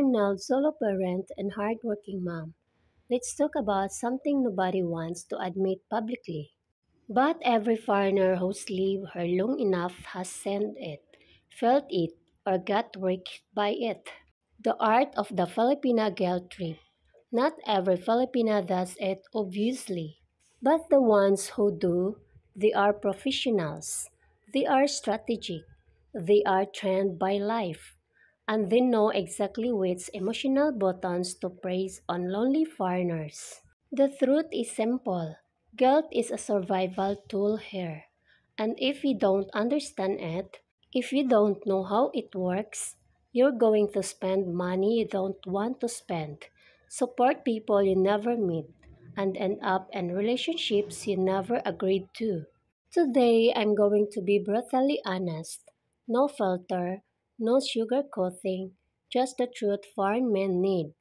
I'm now solo parent and hardworking mom. Let's talk about something nobody wants to admit publicly. But every foreigner who's lived here long enough has seen it, felt it, or got worked by it. The art of the Filipina girl trip. Not every Filipina does it, obviously. But the ones who do, they are professionals. They are strategic. They are trained by life. And they know exactly which emotional buttons to press on lonely foreigners. The truth is simple. Guilt is a survival tool here. And if you don't understand it, if you don't know how it works, you're going to spend money you don't want to spend, support people you never meet, and end up in relationships you never agreed to. Today, I'm going to be brutally honest. No filter, no sugarcoating, just the truth foreign men need.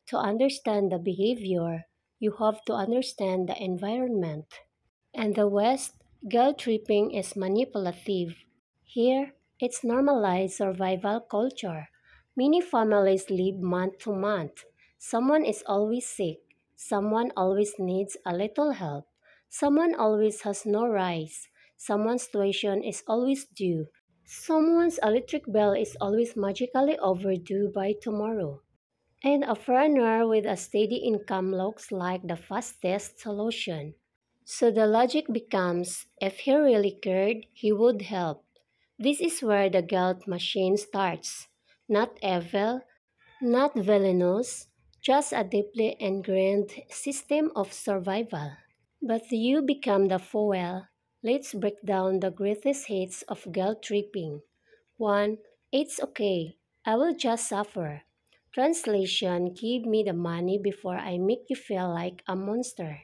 To understand the behavior, you have to understand the environment. In the West, guilt tripping is manipulative. Here, it's normalized survival culture. Many families live month to month. Someone is always sick. Someone always needs a little help. Someone always has no rice. Someone's tuition is always due. Someone's electric bill is always magically overdue by tomorrow. And a foreigner with a steady income looks like the fastest solution. So the logic becomes if he really cared, he would help. This is where the guilt machine starts. Not evil, not villainous, just a deeply ingrained system of survival. But you become the foil. Let's break down the greatest hits of guilt tripping. 1. It's okay. I will just suffer. Translation: give me the money before I make you feel like a monster.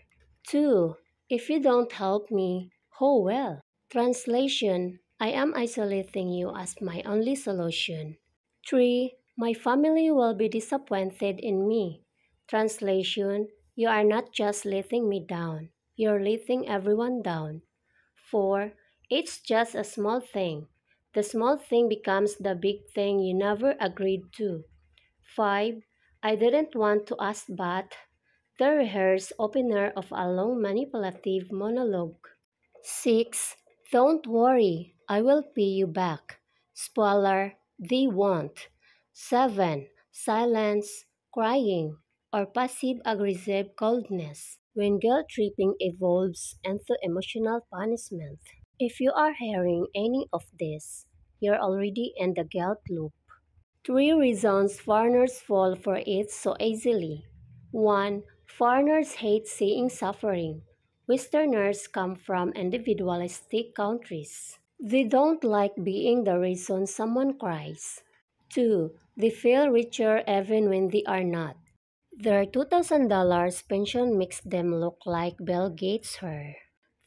2. If you don't help me, oh well. Translation: I am isolating you as my only solution. 3. My family will be disappointed in me. Translation: you are not just letting me down, you're letting everyone down. 4. It's just a small thing. The small thing becomes the big thing you never agreed to. 5. I didn't want to ask, but the rehearsed opener of a long manipulative monologue. 6. Don't worry, I will pay you back. Spoiler, they won't. 7. Silence, crying, or passive aggressive coldness when guilt tripping evolves into emotional punishment. If you are hearing any of this, you're already in the guilt loop. 3 reasons foreigners fall for it so easily. 1. Foreigners hate seeing suffering. Westerners come from individualistic countries. They don't like being the reason someone cries. 2. They feel richer even when they are not. Their $2,000 pension makes them look like Bill Gates here.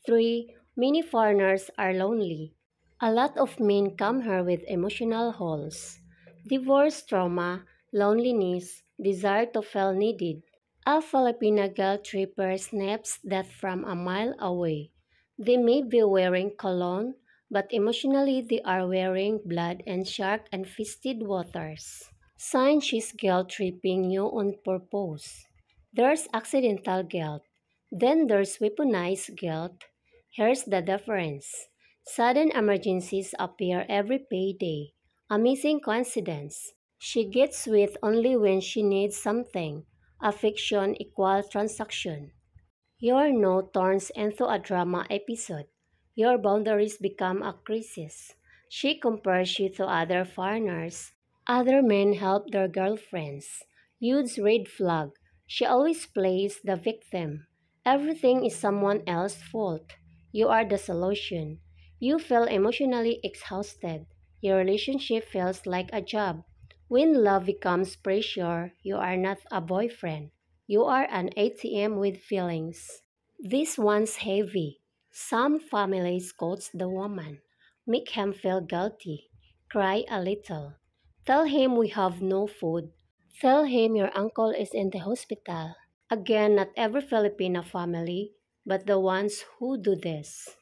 3. Many foreigners are lonely. A lot of men come here with emotional holes. Divorce trauma, loneliness, desire to feel needed. A Filipina girl tripper snaps that from a mile away. They may be wearing cologne, but emotionally they are wearing blood and shark and fisted waters. Sign she's guilt tripping you on purpose. There's accidental guilt. Then there's weaponized guilt. Here's the difference. Sudden emergencies appear every payday. Amazing coincidence. She gets sweet only when she needs something. Affection equal transaction. Your no turns into a drama episode. Your boundaries become a crisis. She compares you to other foreigners. Other men help their girlfriends. Huge red flag. She always plays the victim. Everything is someone else's fault. You are the solution. You feel emotionally exhausted. Your relationship feels like a job. When love becomes pressure, you are not a boyfriend. You are an ATM with feelings. This one's heavy. Some families coach the woman, make him feel guilty, cry a little. Tell him we have no food. Tell him your uncle is in the hospital. Again, not every Filipino family, but the ones who do this.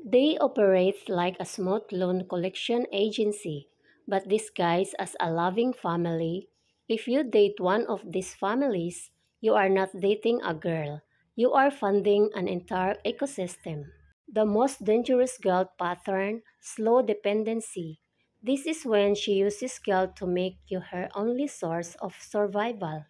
They operate like a smooth loan collection agency, but disguised as a loving family. If you date one of these families, you are not dating a girl. You are funding an entire ecosystem. The most dangerous guilt pattern, slow dependency. This is when she uses guilt to make you her only source of survival.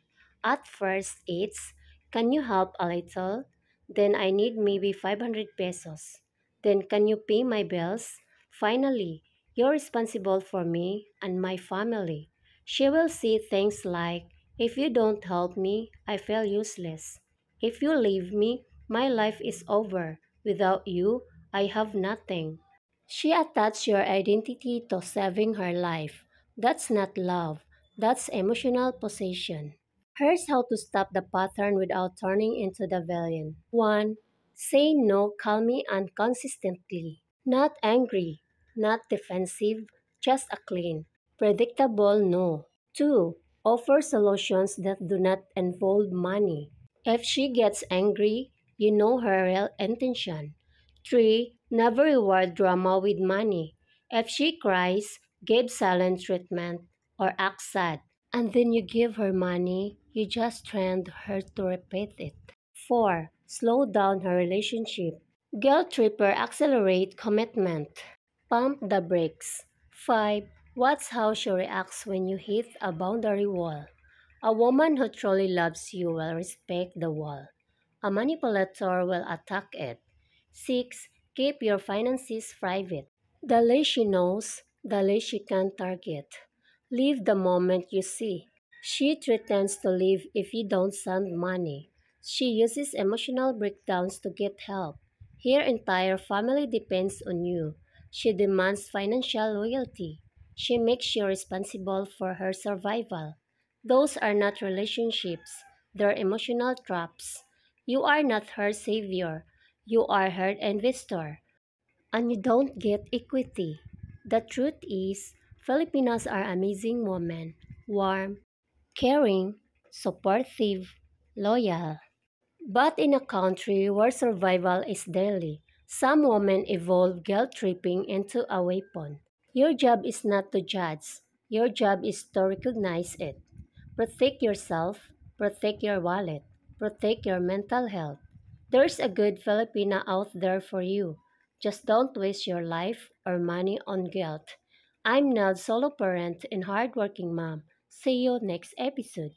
At first, it's, can you help a little? Then I need maybe 500 pesos. Then can you pay my bills? Finally, you're responsible for me and my family. She will say things like, if you don't help me, I feel useless. If you leave me, my life is over. Without you, I have nothing. She attached your identity to saving her life. That's not love, that's emotional possession. Here's how to stop the pattern without turning into the villain. 1. Say no calmly and consistently. Not angry, not defensive, just a clean, predictable no. 2. Offer solutions that do not involve money. If she gets angry, you know her real intention. 3. Never reward drama with money. If she cries, give silent treatment or act sad, and then you give her money, you just trained her to repeat it. 4. Slow down her relationship. Guilt tripper accelerate commitment. Pump the brakes. 5. Watch how she reacts when you hit a boundary wall. A woman who truly loves you will respect the wall. A manipulator will attack it. 6. Keep your finances private. The less she knows, the less she can target. Leave the moment you see. She threatens to leave if you don't send money. She uses emotional breakdowns to get help. Her entire family depends on you. She demands financial loyalty. She makes you responsible for her survival. Those are not relationships, they're emotional traps. You are not her savior. You are her investor. And you don't get equity. The truth is, Filipinos are amazing women, warm, caring, supportive, loyal. But in a country where survival is daily, some women evolve guilt tripping into a weapon. Your job is not to judge, your job is to recognize it. Protect yourself, protect your wallet, protect your mental health. There's a good Filipina out there for you. Just don't waste your life or money on guilt. I'm Nell, solo parent and hardworking mom. See you next episode.